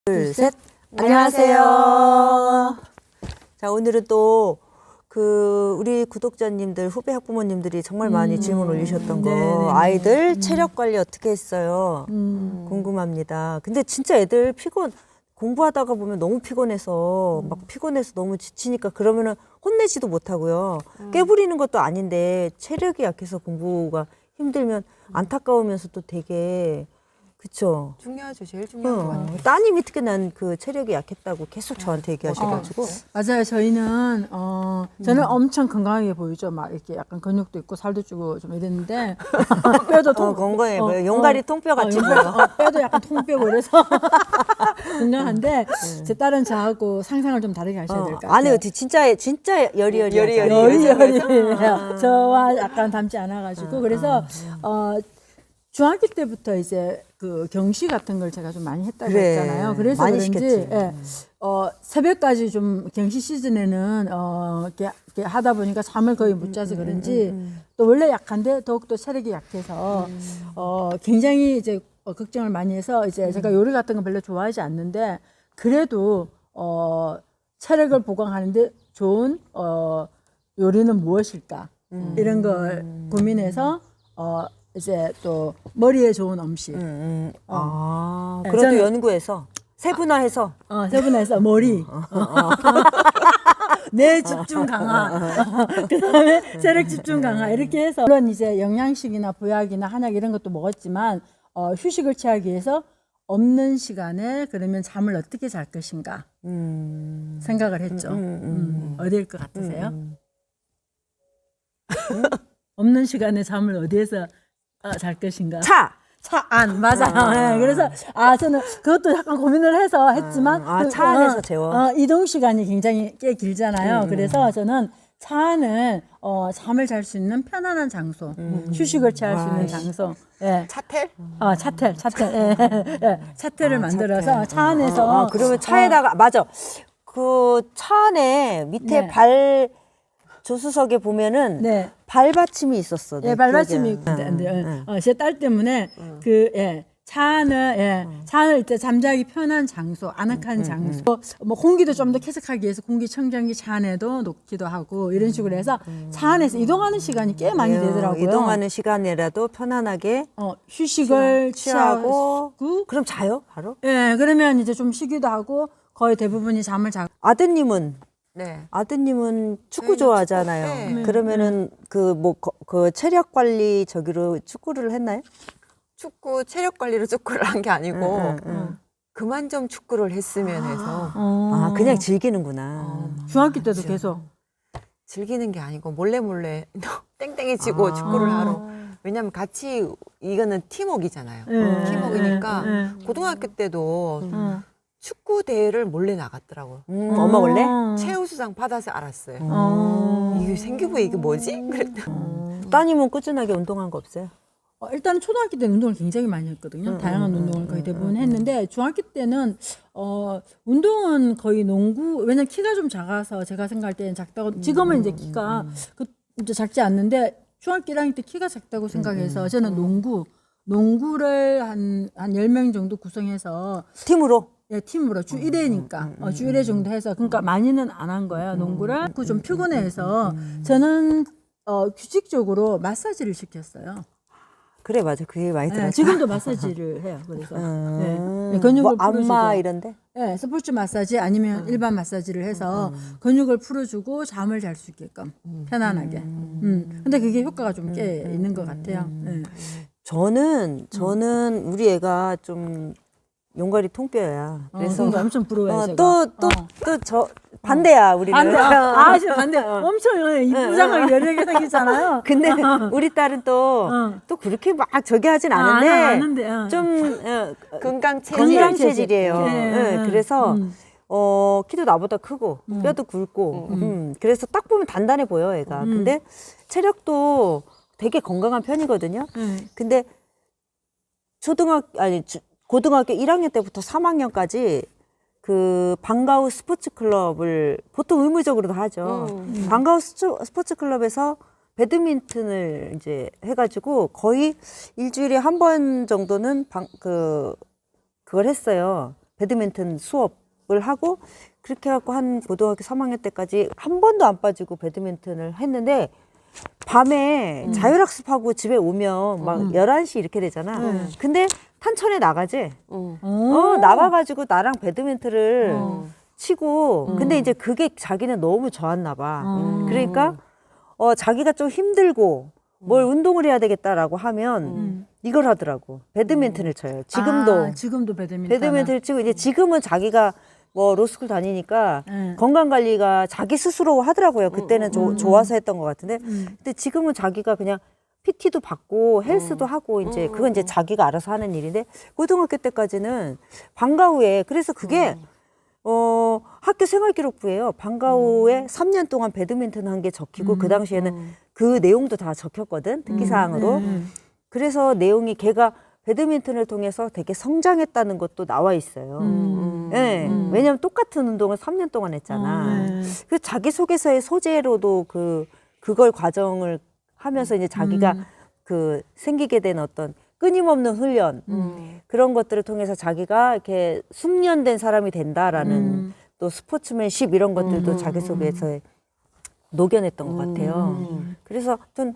둘, 셋. 안녕하세요. 자, 오늘은 또 우리 구독자님들, 후배 학부모님들이 정말 많이 질문 올리셨던 거, 네네. 아이들 체력 관리 어떻게 했어요? 궁금합니다. 근데 진짜 애들 공부하다가 보면 너무 피곤해서 너무 지치니까 그러면은 혼내지도 못하고요. 깨부리는 것도 아닌데 체력이 약해서 공부가 힘들면 안타까우면서도 되게 그쵸. 중요하죠. 제일 중요한 거 같아요. 따님이 특히 난 그 체력이 약했다고 계속 저한테 얘기하셔가지고. 맞아요. 저희는 저는 엄청 건강하게 보이죠. 막 이렇게 약간 근육도 있고 살도 찌고 좀 이랬는데 뼈도 건강해 보여. 용가리 통뼈 같이 보여. 뼈도 약간 통뼈고 이래서 건강한데 제 딸은 저하고 상상을 좀 다르게 하셔야 될 것 같아요. 아니요, 진짜 여리여리해요. 여리여리해요. 저와 약간 닮지 않아가지고 그래서 중학교 때부터 이제 그 경시 같은 걸 제가 좀 많이 했다고 그래, 했잖아요. 그래서 많이 그런지 시켰지. 새벽까지 좀 경시 시즌에는 이렇게 하다 보니까 잠을 거의 못 자서 그런지 또 원래 약한데 더욱더 체력이 약해서 굉장히 이제 걱정을 많이 해서 이제 제가 요리 같은 거 별로 좋아하지 않는데 그래도 체력을 보강하는데 좋은 요리는 무엇일까 이런 걸 고민해서 이제 또 머리에 좋은 음식. 그래도 저는- 연구해서 세분화해서 세분화해서 머리. 뇌 집중 강화. 그다음에 체력 집중 강화 이렇게 해서 물론 이제 영양식이나 보약이나 한약 이런 것도 먹었지만 휴식을 취하기 위해서 없는 시간에 그러면 잠을 어떻게 잘 것인가 생각을 했죠. 어디일 것 같으세요? 없는 시간에 잠을 어디에서 잘 것인가? 차 안 맞아요. 네, 그래서 저는 그것도 약간 고민을 해서 했지만 차 안에서 재워. 이동 시간이 굉장히 꽤 길잖아요. 그래서 저는 차 안은 잠을 잘 수 있는 편안한 장소, 휴식을 취할 수 있는 장소. 예. 차텔? 차텔. 예. 차텔을 만들어서 차 안에서 그러면 차에다가 맞아. 그 차 안에 밑에 네. 조수석에 보면은 네. 발받침이 있었어. 예, 발받침이 있는데 제 딸 때문에 차 안을 이제 잠자기 편한 장소, 아늑한 장소, 뭐 공기도 좀 더 쾌적하기 위해서 공기청정기 차 안에도 놓기도 하고 이런 식으로 해서 차 안에서 이동하는 시간이 꽤 많이 되더라고요. 이동하는 시간이라도 편안하게 휴식을 취하고 취하고, 그럼 자요 바로? 예, 그러면 이제 좀 쉬기도 하고 거의 대부분이 잠을 자고. 네. 아드님은 축구 저희는 좋아하잖아요. 축구, 네. 그러면은 그 체력 관리 저기로 축구를 했나요? 축구 체력 관리로 축구를 한 게 아니고 그만 좀 축구를 했으면 해서 그냥 즐기는구나. 중학교 때도 계속. 즐기는 게 아니고 몰래 땡땡해지고 축구를 하러. 왜냐면 같이 이거는 팀워크이잖아요. 팀워크니까 고등학교 때도 축구 대회를 몰래 나갔더라고요. 엄마 원래? 최우수상 받아서 알았어요. 이게 생기고 이게 뭐지? 그랬더니 따님은 꾸준하게 운동한 거 없어요? 일단은 초등학교 때는 운동을 굉장히 많이 했거든요. 다양한 운동을 거의 대부분 했는데 중학교 때는 운동은 거의 농구. 왜냐면 키가 좀 작아서 제가 생각할 때는 작다고. 지금은 이제 키가 이제 작지 않는데 중학교 1학년 때 키가 작다고 생각해서 저는 농구를 한 10명 정도 구성해서 팀으로? 예, 팀으로 주 1회니까 주 1회 정도 해서 그러니까 많이는 안 한 거예요. 농구를. 그 좀 피곤해서 저는 규칙적으로 마사지를 시켰어요. 그래 맞아 그게 많이 들었어. 지금도 마사지를 해요. 그래서 근육을 뭐 풀어주고, 안마 이런데? 스포츠 마사지 아니면 일반 마사지를 해서 근육을 풀어주고 잠을 잘 수 있게끔 편안하게. 근데 그게 효과가 좀 꽤 있는 것 같아요. 저는 우리 애가 좀 용가리 통뼈야. 그래서 그래서 엄청 부러워요. 제가. 또 저 반대야 우리는. 반대. 진짜 반대. 엄청 이쁘장하게 여려게 생기잖아요. 근데 우리 딸은 또 그렇게 막 저기 하진 않은데 아는데. 좀 건강 건강 체질. 체질이에요. 네. 그래서 키도 나보다 크고 뼈도 굵고 그래서 딱 보면 단단해 보여 애가. 근데 체력도 되게 건강한 편이거든요. 근데 고등학교 1학년 때부터 3학년까지 그 방과후 스포츠 클럽을 보통 의무적으로도 하죠. 방과후 스포츠 클럽에서 배드민턴을 이제 해가지고 거의 일주일에 한 번 정도는 그걸 했어요. 배드민턴 수업을 하고 그렇게 해갖고 한 고등학교 3학년 때까지 한 번도 안 빠지고 배드민턴을 했는데 밤에 자율학습하고 집에 오면 막 11시 이렇게 되잖아. 근데 탄천에 나가지. 나가가지고 나랑 배드민턴을 치고 근데 이제 그게 자기는 너무 좋았나 봐. 그러니까 자기가 좀 힘들고 뭘 운동을 해야 되겠다라고 하면 이걸 하더라고. 배드민턴을 쳐요. 지금도. 지금도 배드민턴. 배드민턴을 치고 이제 지금은 자기가 뭐 로스쿨 다니니까 건강 관리가 자기 스스로 하더라고요. 그때는 좋아서 했던 것 같은데, 근데 지금은 자기가 그냥 PT도 받고 헬스도 하고 이제 그건 이제 자기가 알아서 하는 일인데 고등학교 때까지는 방과 후에 그래서 그게 학교 생활기록부예요. 방과 후에 3년 동안 배드민턴 한 게 적히고 그 당시에는 그 내용도 다 적혔거든 특기사항으로. 그래서 내용이 걔가 배드민턴을 통해서 되게 성장했다는 것도 나와 있어요. 네. 왜냐하면 똑같은 운동을 3년 동안 했잖아. 그 자기소개서의 소재로도 그걸 과정을 하면서 이제 자기가 그 생기게 된 어떤 끊임없는 훈련 그런 것들을 통해서 자기가 이렇게 숙련된 사람이 된다라는 또 스포츠맨십 이런 것들도 자기소개서에 녹여냈던 것 같아요. 그래서 전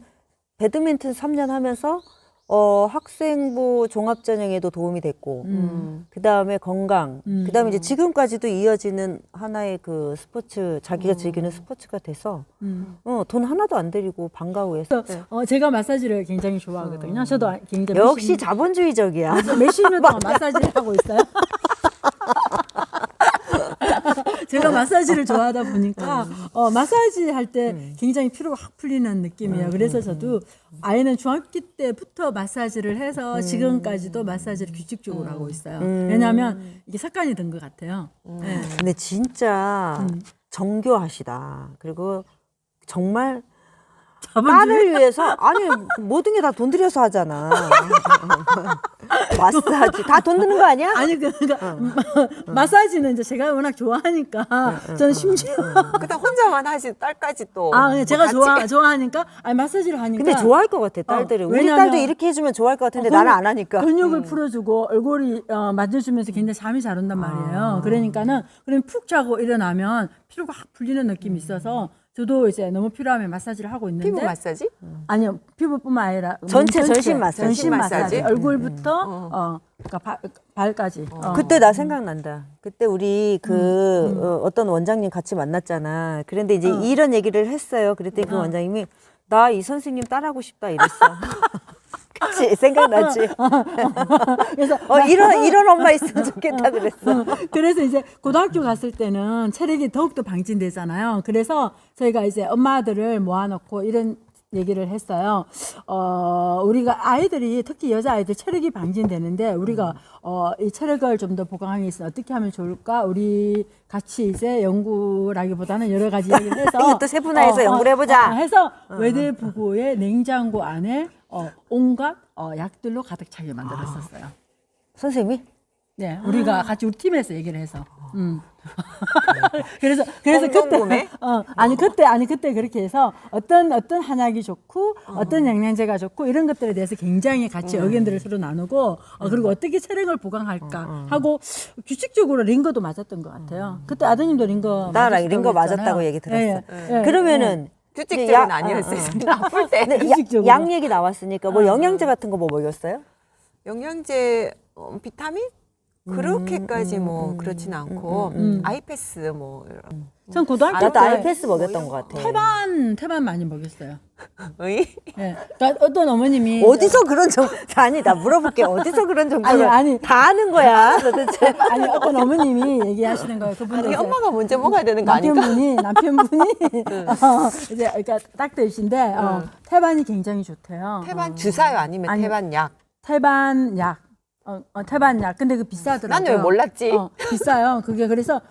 배드민턴 3년 하면서 학생부 종합전형에도 도움이 됐고, 그 다음에 건강, 그 다음에 이제 지금까지도 이어지는 하나의 그 스포츠, 자기가 즐기는 스포츠가 돼서, 돈 하나도 안 들이고 방과 후에. 제가 마사지를 굉장히 좋아하거든요. 저도 굉장히 역시 자본주의적이야. 몇십 년 동안 마사지를 하고 있어요. 제가 마사지를 좋아하다 보니까 마사지 할 때 굉장히 피로가 확 풀리는 느낌이에요. 그래서 저도 아이는 중학교 때부터 마사지를 해서 지금까지도 마사지를 규칙적으로 하고 있어요. 왜냐하면 이게 습관이 된 것 같아요. 네. 근데 진짜 정교하시다. 그리고 정말 딸을 위해서 아니 모든 게 다 돈 들여서 하잖아. 마사지 다 돈 드는 거 아니야? 아니 그러니까 마사지는 이제 제가 워낙 좋아하니까 저는 심지어 그다 혼자만 하지 딸까지 또. 제가 같이. 좋아하니까 마사지를 하니까. 근데 좋아할 것 같아 딸들은. 우리 왜냐면 딸도 이렇게 해주면 좋아할 것 같은데 나는 안 하니까. 근육을 풀어주고 얼굴이 만져주면서 굉장히 잠이 잘 온단 말이에요. 그러니까는 그럼 푹 자고 일어나면 피로가 확 풀리는 느낌이 있어서 저도 이제 너무 필요하면 마사지를 하고 있는데. 피부 마사지? 아니요, 피부뿐만 아니라 전체 전신 마사지. 전신 마사지. 마사지? 얼굴부터 그러니까 발까지. 그때 나 생각난다. 그때 우리 어떤 원장님 같이 만났잖아. 그런데 이제 이런 얘기를 했어요. 그랬더니 그 원장님이 나 이 선생님 따라하고 싶다 이랬어. 그치 생각나지. 그래서 이런 엄마 있으면 좋겠다 그랬어. 그래서 이제 고등학교 갔을 때는 체력이 더욱더 방진되잖아요. 그래서 저희가 이제 엄마들을 모아놓고 이런 얘기를 했어요. 우리가 아이들이 특히 여자아이들 체력이 방진되는데 우리가 이 체력을 좀 더 보강하기 위해서 어떻게 하면 좋을까? 우리 같이 이제 연구라기보다는 여러 가지 얘기를 해서 이것도 세분화해서 연구를 해보자. 해서 외대부고의 냉장고 안에 온갖 약들로 가득 차게 만들었었어요. 선생님이? 네, 우리가 같이 우리 팀에서 얘기를 해서. 그래서 건강구매? 그때 그렇게 해서 어떤 한약이 좋고 어떤 영양제가 좋고 이런 것들에 대해서 굉장히 같이 의견들을 서로 나누고 그리고 어떻게 체력을 보강할까 하고 규칙적으로 링거도 맞았던 것 같아요. 그때 아드님도 링거 나랑 링거 맞았다고 맞았다고 했잖아요. 얘기 들었어. 예, 예. 그러면 규칙적인 아니었어요. 아플 때. 규칙적으로. 약 얘기 나왔으니까 뭐 영양제 같은 거 뭐 먹였어요? 영양제, 비타민? 그렇게까지 뭐 그렇진 않고 아이패스 뭐 이런. 전 고등학교 나도 때 아이패스 먹였던 것 같아. 태반 많이 먹였어요. 의? 네. 그러니까 어떤 어머님이 어디서 그런 아니 나 물어볼게. 어디서 그런 정보를 아니. 다 아는 거야 도대체. 아니 어떤 어머님이 얘기하시는 거예요. 그분도 아니 이제 엄마가 먼저 먹어야 되는 거 아닌가? 남편분이 이제 그러니까 딱되신데 태반이 굉장히 좋대요. 태반 주사요 아니면 아니, 태반 약? 태반 약. 태반 약. 근데 그 비싸더라고요. 난 왜 몰랐지? 비싸요. 그게 그래서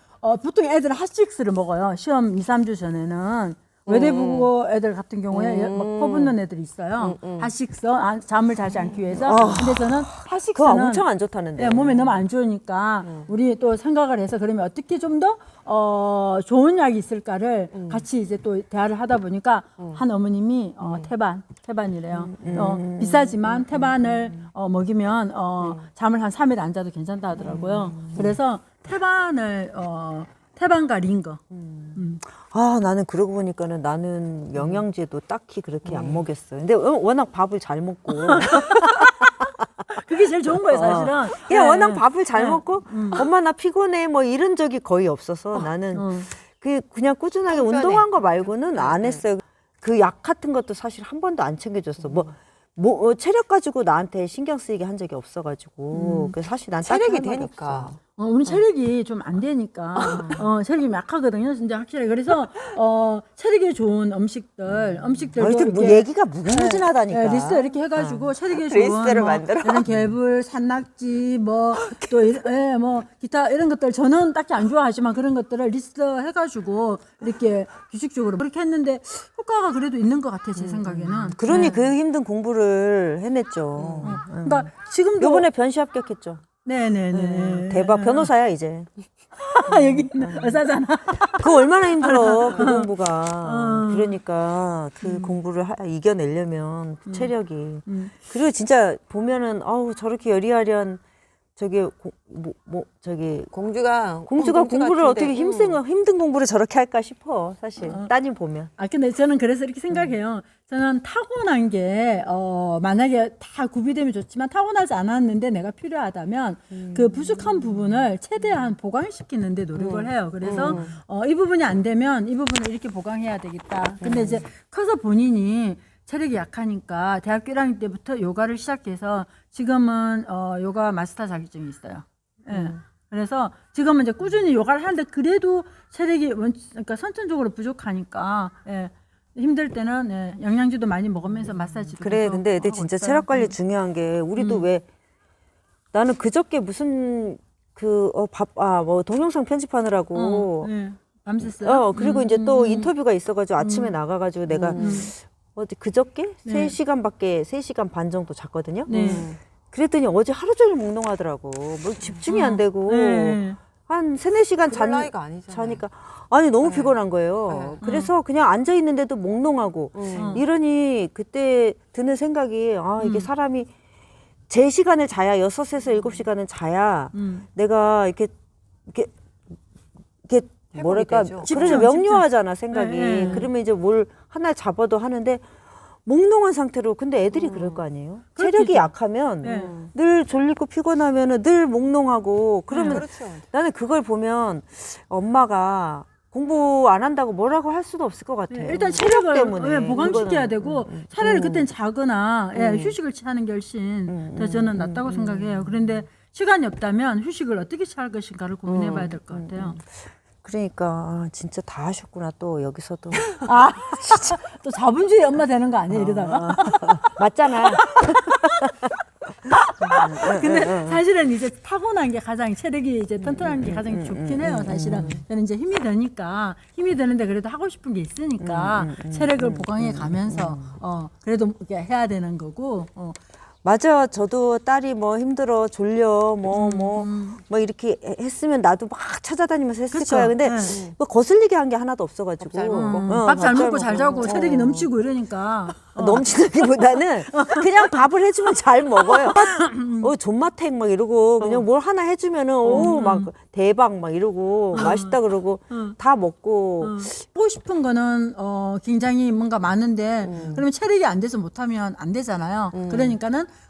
보통 애들은 핫식스를 먹어요. 시험 2, 3주 전에는. 외대부고 애들 같은 경우에 막 퍼붓는 애들이 있어요. 하식서, 잠을 자지 않기 위해서. 근데 저는 그거 하식서는 엄청 안 좋다는데. 네, 몸에 너무 안 좋으니까 우리 또 생각을 해서 그러면 어떻게 좀 더 좋은 약이 있을까를 같이 이제 또 대화를 하다 보니까 한 어머님이 태반이래요. 비싸지만 태반을 먹이면 잠을 한 3일 안 자도 괜찮다 하더라고요. 그래서 태반과 링거. 아, 나는 그러고 보니까는 나는 영양제도 딱히 그렇게 안 먹였어요. 근데 워낙 밥을 잘 먹고. 그게 제일 좋은 거예요, 사실은. 그냥 네. 워낙 밥을 잘 먹고, 엄마 나 피곤해 뭐 이런 적이 거의 없어서 나는 그냥 꾸준하게 운동한 거 말고는 안 했어요. 그 약 같은 것도 사실 한 번도 안 챙겨줬어. 체력 가지고 나한테 신경 쓰이게 한 적이 없어가지고. 그래서 사실 난 딱히 체력이 할 말이 되니까. 없어. 우리 체력이 좀 안 되니까 체력이 약하거든요, 진짜 확실히. 그래서 체력에 좋은 음식들도 하여튼 뭐 얘기가 무궁무진하다니까. 리스트 이렇게 해가지고 체력에 좋은 리스트를 만들어. 이런 개불, 산낙지, 또 기타 이런 것들 저는 딱히 안 좋아하지만 그런 것들을 리스트 해가지고 이렇게 규칙적으로 그렇게 했는데 효과가 그래도 있는 것 같아요, 제 생각에는. 그러니 그 힘든 공부를 해냈죠. 그러니까 지금도 요번에 변시 합격했죠. 네네네. 대박. 변호사야 이제. 여기 있는 의사잖아. 그거 얼마나 힘들어 그 공부가. 그러니까 그 공부를 이겨내려면 체력이. 그리고 진짜 보면은 저렇게 여리여리한 공주가 공부를 어떻게 같은데, 힘든 공부를 저렇게 할까 싶어 사실 따님 보면. 근데 저는 그래서 이렇게 생각해요. 저는 타고난 게 만약에 다 구비되면 좋지만 타고나지 않았는데 내가 필요하다면 그 부족한 부분을 최대한 보강시키는 데 노력을 해요. 그래서 이 부분이 안 되면 이 부분을 이렇게 보강해야 되겠다. 근데 이제 커서 본인이 체력이 약하니까 대학교 1학년 때부터 요가를 시작해서 지금은 요가 마스터 자격증이 있어요. 예. 그래서 지금은 이제 꾸준히 요가를 하는데 그래도 체력이 그러니까 선천적으로 부족하니까 힘들 때는 영양제도 많이 먹으면서 마사지도 그래 계속 근데 애들 하고 진짜 있어요. 체력 관리 중요한 게 우리도 왜 나는 그저께 무슨 동영상 편집하느라고 밤샜어요. 그리고 이제 또 인터뷰가 있어가지고 아침에 나가가지고 내가 그저께 3시간 반 정도 잤거든요. 네. 그랬더니 어제 하루 종일 몽롱하더라고. 집중이 안 되고 한 3-4시간 그럴 나이가 아니잖아요. 자니까 너무 피곤한 거예요. 그래서 그냥 앉아 있는데도 몽롱하고 이러니 그때 드는 생각이 이게 사람이 제 시간을 자야 6에서 7시간은 자야 내가 이렇게 뭐랄까 회복이 되죠. 그래서 명료하잖아 생각이. 네. 그러면 이제 뭘 하나 잡아도 하는데 몽롱한 상태로. 근데 애들이 그럴 거 아니에요. 체력이 약하면 늘 졸리고 피곤하면은 늘 몽롱하고 그러면 그렇죠. 나는 그걸 보면 엄마가 공부 안 한다고 뭐라고 할 수도 없을 것 같아요. 일단 체력을 때문에 보강시켜야 그거는. 되고 차라리 그땐 자거나 휴식을 취하는 게 훨씬 더 저는 낫다고 생각해요. 그런데 시간이 없다면 휴식을 어떻게 취할 것인가를 고민해 봐야 될 것 같아요. 그러니까 진짜 다 하셨구나 또 여기서도. 또 자본주의 엄마 되는 거 아니에요, 이러다가? 맞잖아. 근데 사실은 이제 타고난 게 가장 체력이 이제 튼튼한 게 가장 좋긴 해요, 사실은. 저는 이제 힘이 드는데 그래도 하고 싶은 게 있으니까 체력을 보강해 가면서 그래도 이렇게 해야 되는 거고. 맞아. 저도 딸이 뭐 힘들어, 졸려, 뭐 이렇게 했으면 나도 막 찾아다니면서 했을 그쵸. 거야. 근데 뭐 거슬리게 한 게 하나도 없어가지고. 밥 잘 먹고 잘 자고 먹고. 체력이 넘치고 이러니까. 넘치기보다는 그냥 밥을 해주면 잘 먹어요. 존맛탱 막 이러고 그냥 뭘 하나 해주면은 막 대박 막 이러고 맛있다 그러고 다 먹고. 하고 싶은 거는 굉장히 뭔가 많은데 그러면 체력이 안 돼서 못하면 안 되잖아요.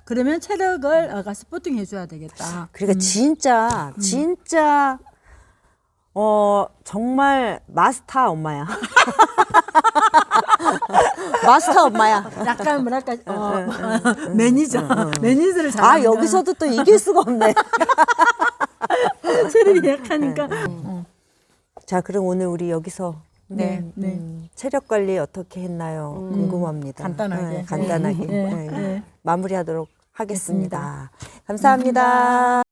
그러면 체력을 스포팅 해줘야 되겠다. 그러니까 진짜 정말 마스터 엄마야. 마스터 엄마야. 약간 뭐랄까 매니저를 잘하는 여기서도 또 이길 수가 없네. 체력이 약하니까. 자, 그럼 오늘 우리 여기서 네. 체력 관리 어떻게 했나요? 궁금합니다. 간단하게. 간단하게 네. 마무리하도록 하겠습니다. 감사합니다.